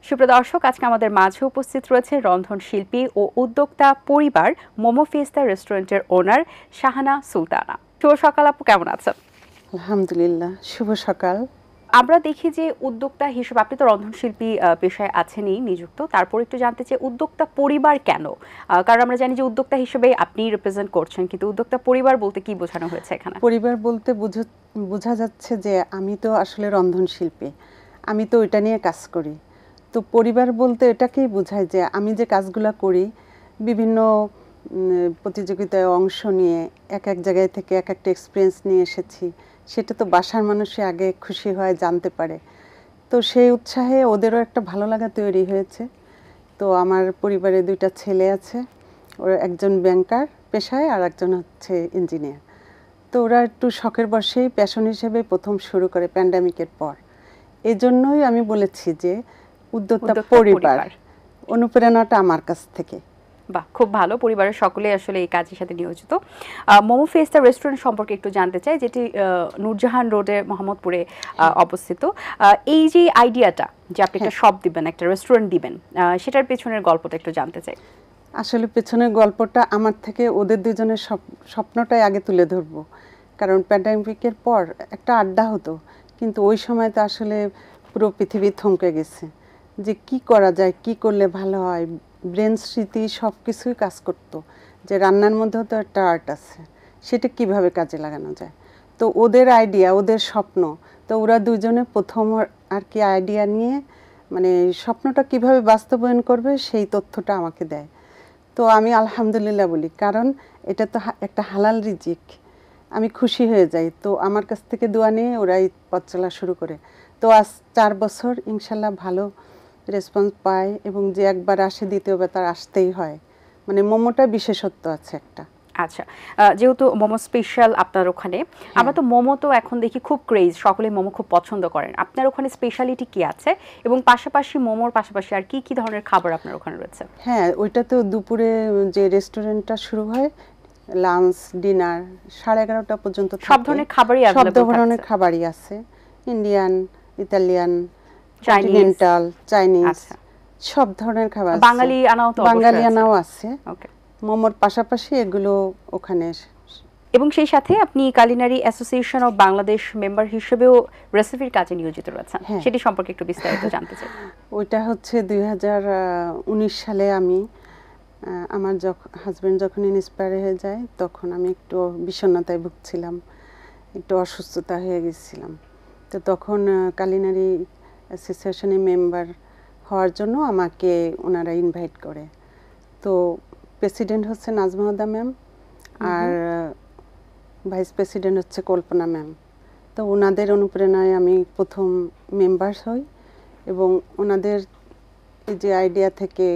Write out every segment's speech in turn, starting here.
সুপ্রদর্শক, আজকে আমাদের মাঝে উপস্থিত রয়েছে রন্ধনশিল্পী ও উদ্যোক্তা পরিবার মোমো ফিয়েস্তা রেস্টুরেন্টের ওনার শাহানা সুলতানা। শুভ সকাল আপু, কেমন আছেন? আলহামদুলিল্লাহ, শুভ সকাল। আমরা দেখি যে উদ্যোক্তা হিসেবে আপনি তো রন্ধনশিল্পী পেশায় আছেনই নিযুক্ত, তারপর একটু জানতে চাই উদ্যোক্তা পরিবার কেন? কারণ আমরা জানি যে উদ্যোক্তা হিসেবে আপনি রিপ্রেজেন্ট করছেন, কিন্তু উদ্যোক্তা পরিবার বলতে কি বোঝানো হয়েছে এখানে? পরিবার বলতে বোঝা যাচ্ছে যে আমি তো আসলে রন্ধনশিল্পী, আমি তো ওইটা নিয়ে কাজ করি। তো পরিবার বলতে এটাকেই বোঝায় যে আমি যে কাজগুলো করি, বিভিন্ন প্রতিযোগিতায় অংশ নিয়ে এক এক জায়গায় থেকে এক একটা এক্সপিরিয়েন্স নিয়ে এসেছি, সেটা তো বাসার মানুষই আগে খুশি হয়, জানতে পারে। তো সেই উৎসাহে ওদেরও একটা ভালো লাগা তৈরি হয়েছে। তো আমার পরিবারে দুইটা ছেলে আছে, ওরা একজন ব্যাংকার পেশায় আর একজন হচ্ছে ইঞ্জিনিয়ার। তো ওরা একটু শখের বশেই প্যাশন হিসেবে প্রথম শুরু করে প্যান্ডামিকের পর। এই জন্যই আমি বলেছি যে উদ্যোক্তা পরিবার, অনুপ্রেরণাটা আমার কাছ থেকে। বাহ, খুব ভালো। পরিবারের সকলে আসলে এই কাজের সাথে নিয়োজিত। মোমো ফিয়েস্তা রেস্টুরেন্ট সম্পর্কে একটু জানতে চাই, যেটি নূরজাহান রোডে মোহাম্মদপুরে অবস্থিত। এই যে আইডিয়াটা যে আপনি একটা শপ দিবেন, একটা রেস্টুরেন্ট দিবেন, সেটার পেছনের গল্পটা একটু জানতে চাই। আসলে পেছনের গল্পটা আমার থেকে ওদের দুজনের স্বপ্নটাই আগে তুলে ধরবো। কারণ প্যান্ডামিকের পর একটা আড্ডা হতো, কিন্তু ওই সময় তো আসলে পুরো পৃথিবী থমকে গেছে যে কি করা যায়, কি করলে ভালো হয়। ব্রেন স্মৃতি সব কিছুই কাজ করতো, যে রান্নার মধ্যেও তো একটা আর্ট আছে, সেটা কিভাবে কাজে লাগানো যায়। তো ওদের আইডিয়া, ওদের স্বপ্ন, তো ওরা দুজনে প্রথম আর কি আইডিয়া নিয়ে মানে স্বপ্নটা কিভাবে বাস্তবায়ন করবে সেই তথ্যটা আমাকে দেয়। তো আমি আলহামদুলিল্লাহ বলি, কারণ এটা তো একটা হালাল রিজিক, আমি খুশি হয়ে যাই। তো আমার কাছ থেকে দোয়া নিয়ে ওরাই পথ চলা শুরু করে। তো আজ 4 বছর ইনশাল্লাহ ভালো রেসপন্স পায়, এবং যে একবার আসে দ্বিতীয়বার তার আসতেই হয়। মানে মোমোটা বিশেষত্ব আছে একটা। আচ্ছা, যেহেতু মোমো স্পেশাল আপনার ওখানে, আমরা তো মোমো তো এখন দেখি খুব ক্রেজ, সকলে মোমো খুব পছন্দ করেন। আপনার ওখানে স্পেশালিটি কি আছে, এবং পাশাপাশি মোমোর পাশাপাশি আর কি কি ধরনের খাবার আপনার ওখানে রয়েছে? হ্যাঁ, ওইটা তো দুপুরে যে রেস্টুরেন্টটা শুরু হয়, লাঞ্চ ডিনার 11:30 পর্যন্ত সব ধরনের খাবারই সব ধরনের খাবারই আছে, ইন্ডিয়ান, ইতালিয়ান, কন্টিনেন্টাল, চাইনিজ, সব ধরনের খাবার। বাঙালি আনাও তো বাঙালি আনাও আছে। মোমোর পাশাপাশি এগুলো ওখানে। এবং সেই সাথে আপনি culinary association of Bangladesh member হিসেবেও রেসিপির কাজে নিয়োজিত রয়েছেন, সেটি সম্পর্কে একটু বিস্তারিত জানতে চাই। ওইটা হচ্ছে 2019 সালে আমি আমার হাজব্যান্ড যখন ইন্সপায়ার হয়ে যায়, তখন আমি একটু বিষণ্ণতায় ভুগছিলাম, একটু অসুস্থতা হয়ে গেছিলাম। তো তখন কুলিনারি অ্যাসোসিয়েশনের মেম্বার হওয়ার জন্য আমাকে ওনারা ইনভাইট করে। তো প্রেসিডেন্ট হচ্ছে নাজমা ম্যাম, আর ভাইস প্রেসিডেন্ট হচ্ছে কল্পনা ম্যাম। তো ওনাদের অনুপ্রেরণায় আমি প্রথম মেম্বার হই, এবং ওনাদের এই যে আইডিয়া থেকে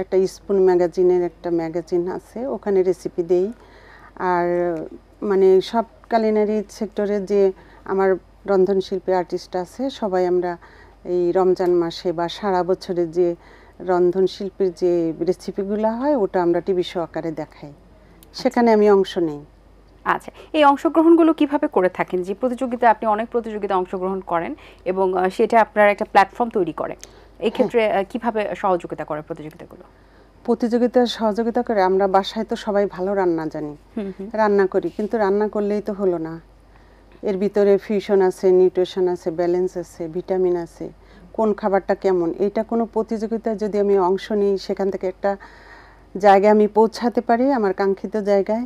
একটা স্পুন ম্যাগাজিনের একটা ম্যাগাজিন আছে, ওখানে রেসিপি দেই। আর মানে সব কুলিনারি সেক্টরে যে আমার রন্ধনশিল্পী আর্টিস্ট আছে, সবাই আমরা এই রমজান মাসে বা সারা বছরে যে রন্ধনশিল্পীর যে রেসিপিগুলো হয়, ওটা আমরা টিভি শো আকারে দেখাই, সেখানে আমি অংশ নেই। আচ্ছা, এই অংশগ্রহণগুলো কিভাবে করে থাকেন? যে প্রতিযোগিতায় আপনি অনেক প্রতিযোগিতায় অংশগ্রহণ করেন, এবং সেটা আপনার একটা প্ল্যাটফর্ম তৈরি করে, এই ক্ষেত্রে কিভাবে সহযোগিতা করে প্রতিযোগিতাগুলো? প্রতিযোগিতার সহযোগিতা করে, আমরা বাসায় তো সবাই ভালো রান্না জানি, রান্না করি, কিন্তু রান্না করলেই তো হলো না। এর ভিতরে ফিউশন আছে, নিউট্রিশন আছে, ব্যালেন্স আছে, ভিটামিন আছে, কোন খাবারটা কেমন, এইটা কোনো প্রতিযোগিতায় যদি আমি অংশ নিই, সেখান থেকে একটা জায়গায় আমি পৌঁছাতে পারি, আমার কাঙ্ক্ষিত জায়গায়,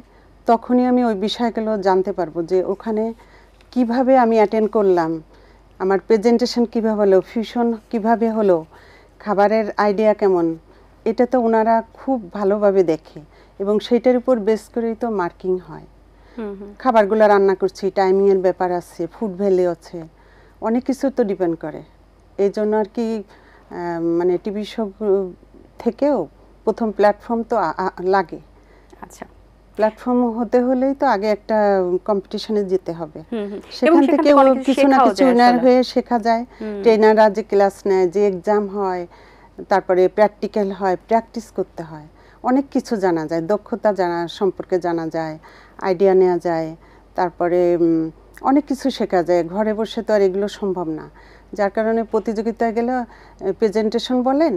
তখনই আমি ওই বিষয়গুলো জানতে পারবো যে ওখানে কিভাবে আমি অ্যাটেন্ড করলাম, আমার প্রেজেন্টেশন কিভাবে হলো, ফিউশন কিভাবে হলো, খাবারের আইডিয়া কেমন, এটা তো ওনারা খুব ভালোভাবে দেখে, এবং সেইটার উপর বেস করেই তো মার্কিং হয়। খাবারগুলো রান্না করছি, টাইমিংয়ের ব্যাপার আছে, ফুড ভ্যালু আছে, অনেক কিছু তো ডিপেন্ড করে। এই জন্য আর কি মানে টিভি শো থেকেও প্রথম প্ল্যাটফর্ম তো লাগে। আচ্ছা, প্ল্যাটফর্ম হতে হলেই তো আগে একটা কম্পিটিশনে যেতে হবে, সেখান থেকে কিছু না কিছু উইনার হয়ে শেখা যায়। ট্রেনাররা যে ক্লাস নেয়, যে এক্সাম হয়, তারপরে প্র্যাকটিক্যাল হয়, প্র্যাকটিস করতে হয়, অনেক কিছু জানা যায়, দক্ষতা সম্পর্কে জানা যায়, আইডিয়া নেওয়া যায়। তারপরে অনেক কিছু শেখা যায়, ঘরে বসে তো আর এগুলো সম্ভব না। যার কারণে প্রতিযোগিতায় গেলে প্রেজেন্টেশন বলেন,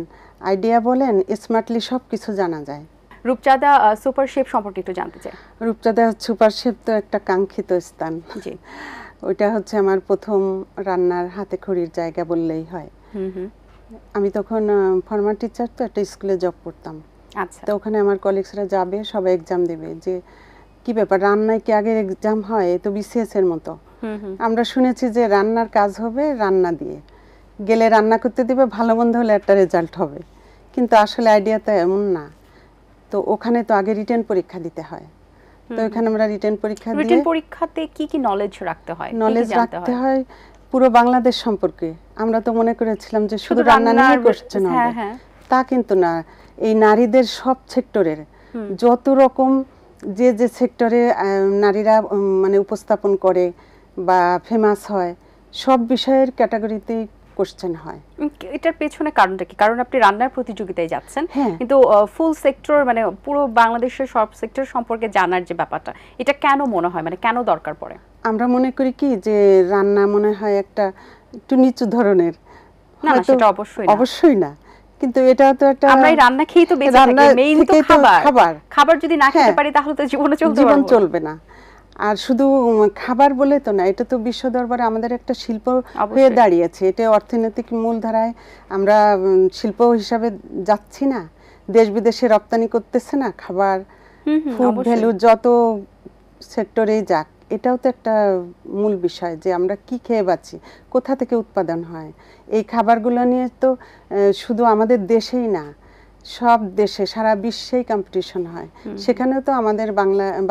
আইডিয়া বলেন, স্মার্টলি সব কিছু জানা যায়। রূপচাঁদা সুপার শেফ সম্পর্কে একটু জানতে চাই। রূপচাঁদা সুপার শেফ তো একটা কাঙ্ক্ষিত স্থান। জি। ওইটা হচ্ছে আমার প্রথম রান্নার হাতে খড়ির জায়গা বললেই হয়। আমি তখন ফর্মাল টিচার, তো একটা স্কুলে জব করতাম। আচ্ছা। তো ওখানে আমার কলিগসরা যাবে, সবাই এক্সাম দেবে, যে কি ব্যাপার রান্নায় কি আগের এক্সাম হয়, এ তো বিসিএস এর মতো। আমরা শুনেছি যে রান্নার কাজ হবে রান্না দিয়ে, গেলে রান্না করতে দিবে, ভালো মন্দ হলে একটা রেজাল্ট হবে, কিন্তু আসলে আইডিয়াটা এমন না। তো ওখানে তো আগে রিটেন পরীক্ষা দিতে হয়। তো এখানে আমরা রিটেন পরীক্ষা দিয়ে, রিটেন পরীক্ষাতে কি কি নলেজ রাখতে হয়? নলেজ রাখতে হয় পুরো বাংলাদেশ সম্পর্কে। আমরা তো মনে করেছিলাম যে শুধু রান্না নিয়ে কোশ্চেন হবে, তা কিন্তু না। এই নারীদের সব সেক্টরের যত রকম যে যে সেক্টরে নারীরা মানে উপস্থাপন করে বা ফেমাস হয়, সব বিষয়ের ক্যাটাগরিতেই কোশ্চেন হয়। এটার পেছনে কারণটা কি? কারণ আপনি রান্নার প্রতিযোগিতায় যাচ্ছেন, কিন্তু ফুল সেক্টর মানে পুরো বাংলাদেশের সব সেক্টর সম্পর্কে জানার যে ব্যাপারটা, এটা কেন মনে হয়, মানে কেন দরকার পড়ে? আমরা মনে করি কি যে রান্না মনে হয় একটা একটু নিচু ধরনের। না, সেটা অবশ্যই না, কিন্তু এটা তো একটা, আমরা রান্না খেয়েই তো বেঁচে থাকি, মেইন তো খাবার যদি না খেতে পারি তাহলে তো জীবন চলবে না। আর শুধু খাবার বলে তো না, এটা তো বিশ্ব দরবারে আমাদের একটা শিল্প হয়ে দাঁড়িয়েছে। এটা অর্থনৈতিক মূলধারায় আমরা শিল্প হিসাবে যাচ্ছি না, দেশ বিদেশে রপ্তানি করতেছে না খাবার, ফুড ভ্যালু যত সেক্টরেই যাক, এটাও তো একটা মূল বিষয় যে আমরা কি খেয়ে বাঁচি, কোথা থেকে উৎপাদন হয়। এই খাবারগুলো নিয়ে তো শুধু আমাদের দেশেই না, সব দেশে সারা বিশ্বেই কম্পিটিশন হয়, সেখানেও তো আমাদের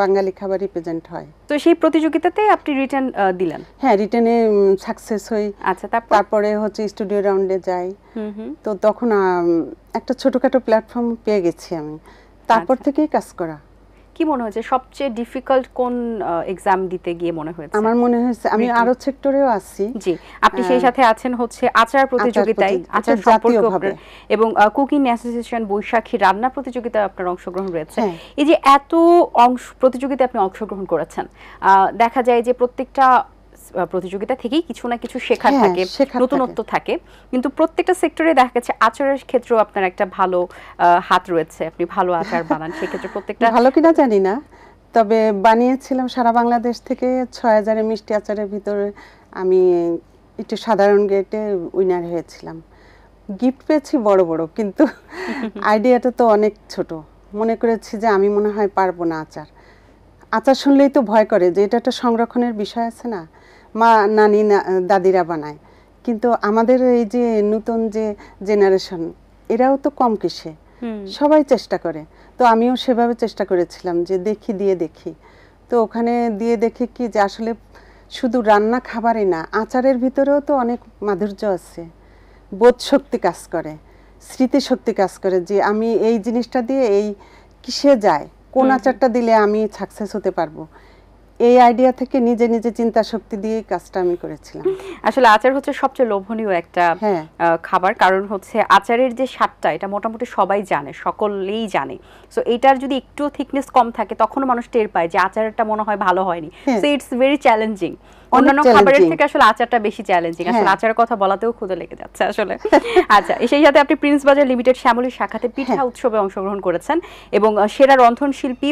বাঙালি খাবার রিপ্রেজেন্ট হয়। তো সেই প্রতিযোগিতাতে আপনি রিটেন দিলেন? হ্যাঁ, রিটেনে সাকসেস হই। আচ্ছা, তারপরে হচ্ছে স্টুডিও রাউন্ডে যাই। তো তখন একটা ছোটখাটো প্ল্যাটফর্ম পেয়ে গেছি আমি, তারপর থেকেই কাজ করা। কি মনে হয়েছে সবচেয়ে ডিফিকাল্ট কোন এক্সাম দিতে গিয়ে মনে হয়েছে? আমার মনে হয়েছে আমি আরো সেক্টরেও আছি। জি, আপনি সেই সাথে আছেন হচ্ছে আচার প্রতিযোগিতায়, আচার সম্পর্কে, এবং কুকিং অ্যাসোসিয়েশন বৈশাখী রান্না প্রতিযোগিতায় আপনার অংশগ্রহণ রয়েছে। এই যে এত প্রতিযোগিতায় আপনি অংশগ্রহণ করেছেন, দেখা যায় যে প্রত্যেকটা প্রতিযোগিতা থেকেই কিছু না কিছু শেখার থাকে, নতুনত্ব থাকে, কিন্তু প্রত্যেকটা সেক্টরে দেখা গেছে আচারের ক্ষেত্রেও আপনার একটা ভালো হাত রয়েছে, আপনি ভালো আচার বানান। সেক্ষেত্রে প্রত্যেকটা ভালো কিনা জানি না, তবে বানিয়েছিলাম সারা বাংলাদেশ থেকে ৬০০০ মিষ্টি আচারের ভিতরে আমি একটু সাধারণ গ্রেডে উইনার হয়েছিলাম। গিফট পেয়েছি বড় বড়, কিন্তু আইডিয়াটা তো অনেক ছোট। মনে করেছি যে আমি মনে হয় পারবো না। আচার শুনলেই তো ভয় করে যে এটা একটা সংরক্ষণের বিষয় আছে না, মা নানি দাদিরা বানায়, কিন্তু আমাদের এই যে নতুন যে জেনারেশন, এরাও তো কম কিসে, সবাই চেষ্টা করে। তো আমিও সেভাবে চেষ্টা করেছিলাম যে দিয়ে দেখি। তো ওখানে দিয়ে দেখি কি যে আসলে শুধু রান্না খাবারই না, আচারের ভিতরেও তো অনেক মাধুর্য আছে, বোধ শক্তি কাজ করে, স্মৃতিশক্তি কাজ করে, যে আমি এই জিনিসটা দিয়ে এই কিসে যায়, কোন আচারটা দিলে আমি সাকসেস হতে পারবো। এই আইডিয়া থেকে নিজে নিজে চিন্তা শক্তি দিয়ে কাজটা আমি করেছিলাম। আসলে আচার হচ্ছে সবচেয়ে লোভনীয় একটা খাবার, কারণ হচ্ছে আচারের যে স্বাদটা, এটা মোটামুটি সবাই জানে, সকলেই জানে। সো এটার যদি একটু থিকনেস কম থাকে তখনও মানুষ টের পায় যে আচারটা মনে হয় ভালো হয়নি। So it's very challenging. অন্যান্য খাবারের থেকে আসলে আচারটা বেশি চ্যালেঞ্জিং। আসলে আচারের কথা বলাতেও ক্ষুধা লেগে যাচ্ছে আসলে। আচ্ছা, সেই সাথে আপনি প্রিন্স বাজার লিমিটেড শ্যামলী শাখাতে পিঠা উৎসবে অংশগ্রহণ করেছেন, এবং সেরা রন্ধনশিল্পী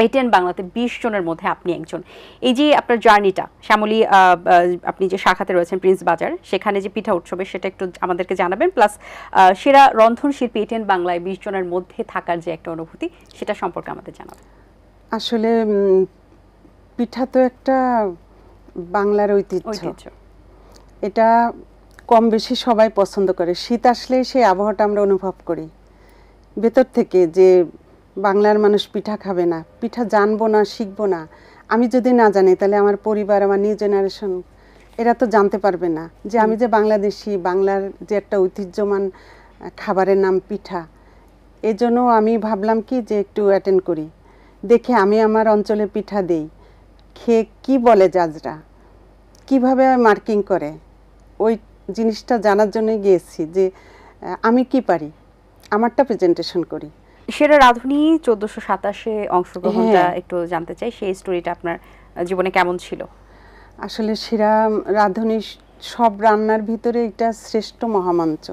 ATN বাংলাতে 20 জনের মধ্যে আপনি একজন। এই যে আপনার জার্নিটা, শ্যামলী আপনি যে শাখাতে রয়েছেন প্রিন্স বাজার, সেখানে যে পিঠা উৎসবে, সেটা একটু আমাদেরকে জানাবেন, প্লাস সেরা রন্ধনশিল্পী ATN বাংলায় 20 জনের মধ্যে থাকার যে একটা অনুভূতি, সেটা সম্পর্কে আমাদের জানাবেন। আসলে পিঠা তো একটা বাংলার ঐতিহ্য, এটা কম বেশি সবাই পছন্দ করে। শীত আসলে সেই আবহাওয়াটা আমরা অনুভব করি ভেতর থেকে, যে বাংলার মানুষ পিঠা খাবে না, পিঠা জানবো না, শিখবো না। আমি যদি না জানি তাহলে আমার পরিবার, আমার নিউ জেনারেশন, এরা তো জানতে পারবে না যে আমি যে বাংলাদেশি, বাংলার যে একটা ঐতিহ্যমান খাবারের নাম পিঠা। এজন্য আমি ভাবলাম কি যে একটু অ্যাটেন্ড করি, দেখে আমি আমার অঞ্চলে পিঠা দেই, খেয়ে কি বলে জাজরা, কিভাবে মার্কিং করে, ওই জিনিসটা জানার জন্য গিয়েছি যে আমি কি পারি, আমারটা প্রেজেন্টেশন করি। সেরা রাঁধুনি 1427 অংশগ্রহণটা একটু জানতে চাই, সেই স্টোরিটা আপনার জীবনে কেমন ছিল? আসলে সেরা রাঁধুনি সব রান্নার ভিতরে এটা শ্রেষ্ঠ মহামঞ্চ।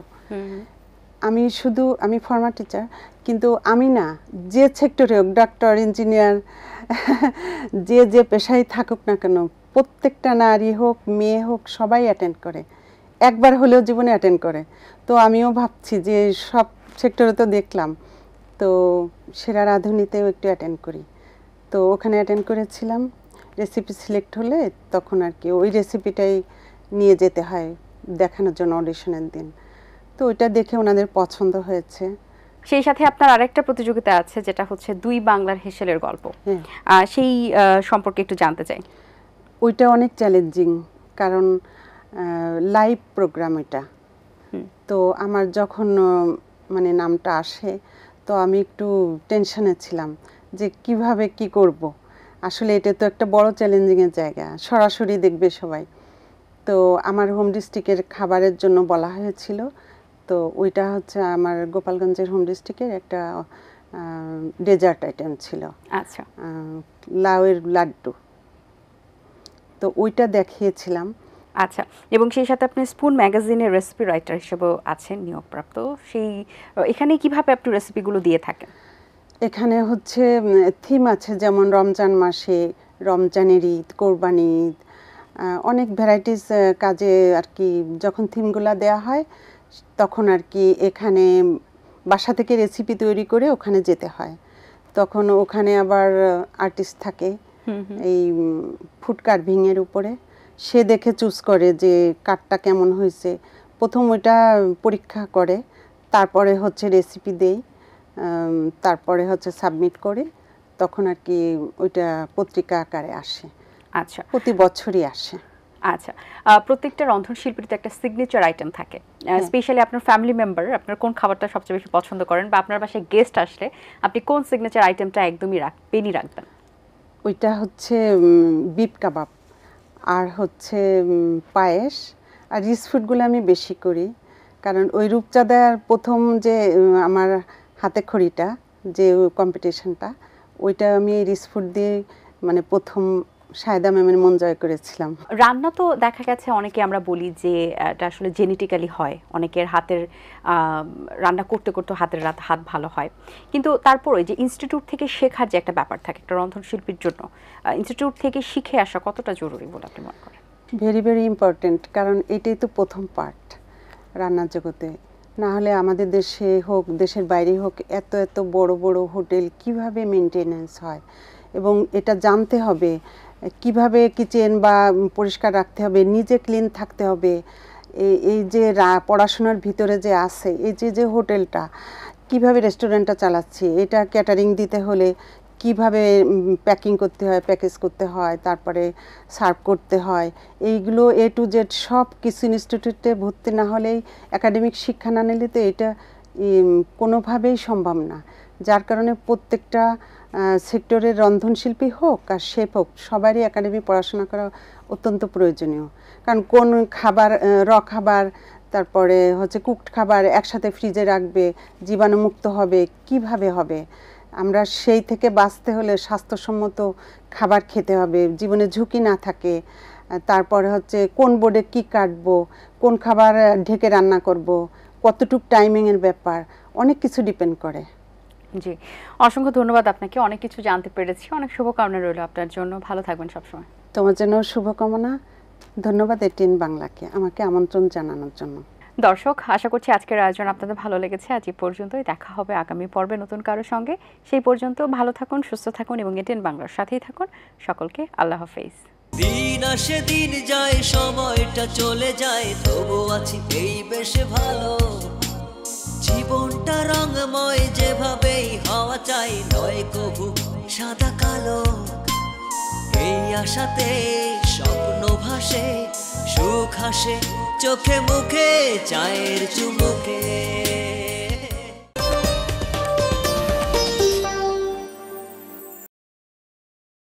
আমি ফর্মার টিচার, কিন্তু আমি না, যে সেক্টরে হোক, ডক্টর, ইঞ্জিনিয়ার, যে যে পেশায় থাকুক না কেন, প্রত্যেকটা নারী হোক মেয়ে হোক সবাই অ্যাটেন্ড করে, একবার হলেও জীবনে অ্যাটেন্ড করে। তো আমিও ভাবছি যে সব সেক্টরে তো দেখলাম, তো সেরা রাঁধুনিতেও একটু অ্যাটেন্ড করি। তো ওখানে অ্যাটেন্ড করেছিলাম, রেসিপি সিলেক্ট হলে তখন আর কি ওই রেসিপিটাই নিয়ে যেতে হয় দেখানোর জন্য অডিশনের দিন। তো ওইটা দেখে ওনাদের পছন্দ হয়েছে। সেই সাথে আপনার আরেকটা প্রতিযোগিতা আছে যেটা হচ্ছে দুই বাংলার হেসেলের গল্প, সেই সম্পর্কে একটু জানতে চাই। ওইটা অনেক চ্যালেঞ্জিং, কারণ লাইভ প্রোগ্রাম এটা। তো আমার যখন মানে নামটা আসে, তো আমি একটু টেনশনে ছিলাম যে কিভাবে কি করব। আসলে এটা তো একটা বড় চ্যালেঞ্জিংয়ের জায়গা, সরাসরি দেখবে সবাই। তো আমার হোম ডিস্ট্রিক্টের খাবারের জন্য বলা হয়েছিল। তো ওইটা হচ্ছে আমার গোপালগঞ্জের হোম ডিস্ট্রিক্টের একটা ডেজার্ট আইটেম ছিল, আচ্ছা, লাউয়ের লাড্ডু। তো ওইটা দেখিয়েছিলাম। আচ্ছা, এবং সেই সাথে আপনি স্পুন ম্যাগাজিনের রেসিপি রাইটার হিসেবেও আছেন নিয়োগপ্রাপ্ত। এখানে কিভাবে আপনি রেসিপিগুলো দিয়ে থাকেন? এখানে হচ্ছে থিম আছে, যেমন রমজান মাসে রমজানের ঈদ, কোরবানি ঈদ, অনেক ভ্যারাইটিস কাজে আর কি যখন থিমগুলো দেয়া হয় তখন আর কি এখানে বাসা থেকে রেসিপি তৈরি করে ওখানে যেতে হয়। তখন ওখানে আবার আর্টিস্ট থাকে এই ফুড কার্ভিংয়ের উপরে, সে দেখে চুজ করে যে কাঠটা কেমন হয়েছে। প্রথম ওইটা পরীক্ষা করে, তারপরে হচ্ছে রেসিপি দেই, তারপরে হচ্ছে সাবমিট করে, তখন আর কি ওইটা পত্রিকা আকারে আসে। আচ্ছা, প্রতি বছরই আসে। আচ্ছা, প্রত্যেকটা রন্ধনশিল্পীর তো একটা সিগনেচার আইটেম থাকে। স্পেশালি আপনার ফ্যামিলি মেম্বার আপনার কোন খাবারটা সবচেয়ে বেশি পছন্দ করেন, বা আপনার বাসায় গেস্ট আসলে আপনি কোন সিগনেচার আইটেমটা একদমই রাখবেনই রাখবেন? ওইটা হচ্ছে বিফ কাবাব, আর হচ্ছে পায়েস। আর রিচ ফুডগুলো আমি বেশি করি, কারণ ওই রূপচাঁদার প্রথম যে আমার হাতে খড়িটা, যে কম্পিটিশনটা, ওইটা আমি রিচ ফুড দিয়ে মানে প্রথম সায়দা ম্যামের মন জয় করেছিলাম। রান্না তো দেখা গেছে অনেকে আমরা বলি যে এটা আসলে জেনেটিক্যালি হয়, অনেকের হাতের রান্না করতে করতে হাত ভালো হয়, কিন্তু তারপরে যে ইনস্টিটিউট থেকে শেখার যে একটা ব্যাপার থাকে একটা রন্ধনশিল্পীর জন্য, ইনস্টিটিউট থেকে শিখে আসা কতটা জরুরি বলে আপনি মনে করেন? ভেরি ভেরি ইম্পর্টেন্ট, কারণ এটাই তো প্রথম পার্ট রান্নার জগতে। না হলে আমাদের দেশে হোক দেশের বাইরে হোক এত এত বড় বড় হোটেল কিভাবে মেনটেনেন্স হয়, এবং এটা জানতে হবে কিভাবে কিচেন বা পরিষ্কার রাখতে হবে, নিজে ক্লিন থাকতে হবে। এই যে পড়াশোনার ভিতরে যে আছে, এই যে হোটেলটা কিভাবে রেস্টুরেন্টটা চালাচ্ছি, এটা ক্যাটারিং দিতে হলে কিভাবে প্যাকিং করতে হয়, প্যাকেজ করতে হয়, তারপরে সার্ভ করতে হয়, এইগুলো এ টু জেড সব কিছু ইনস্টিটিউটে ভর্তি না হলেই, একাডেমিক শিক্ষা না নিলে তো এটা কোনোভাবেই সম্ভব না। যার কারণে প্রত্যেকটা সেক্টরের রন্ধনশিল্পী হোক আর শেফ হোক সবারই একাডেমি পড়াশোনা করা অত্যন্ত প্রয়োজনীয়। কারণ কোন খাবার, খাবার, তারপরে হচ্ছে কুকড খাবার একসাথে ফ্রিজে রাখবে, জীবাণুমুক্ত হবে, কিভাবে হবে, আমরা সেই থেকে বাঁচতে হলে স্বাস্থ্যসম্মত খাবার খেতে হবে, জীবনে ঝুঁকি না থাকে। তারপরে হচ্ছে কোন বোর্ডে কি কাটবো, কোন খাবার ঢেকে রান্না করব, কতটুক টাইমিংয়ের ব্যাপার, অনেক কিছু ডিপেন্ড করে। জি, অসংখ্য ধন্যবাদ আপনাকে, অনেক কিছু জানতে পেরেছি। অনেক শুভকামনা রইল আপনার জন্য, ভালো থাকবেন সবসময়। তোমার জন্য শুভকামনা। ধন্যবাদ এটিএন বাংলাকে আমাকে আমন্ত্রণ জানানোর জন্য। দর্শক, আশা করছি আজকের আয়োজন আপনাদের ভালো লেগেছে। আজ এই পর্যন্তই, দেখা হবে আগামী পর্বে নতুন কারোর সঙ্গে। সেই পর্যন্ত ভালো থাকুন, সুস্থ থাকুন এবং এটিএন বাংলার সাথেই থাকুন। সকলকে আল্লাহ হাফেজ। দিন আসে দিন যায়, সময়টা চলে যায়, তবু আছি এই বেশ ভালো। জীবনটা রঙময়, যেভাবেই হওয়া চাই, নয় কবু সাদা কালো। এই আশাতে স্বপ্ন ভাসে, সুখ হাসে চোখে মুখে, চায়ের চুমুকে।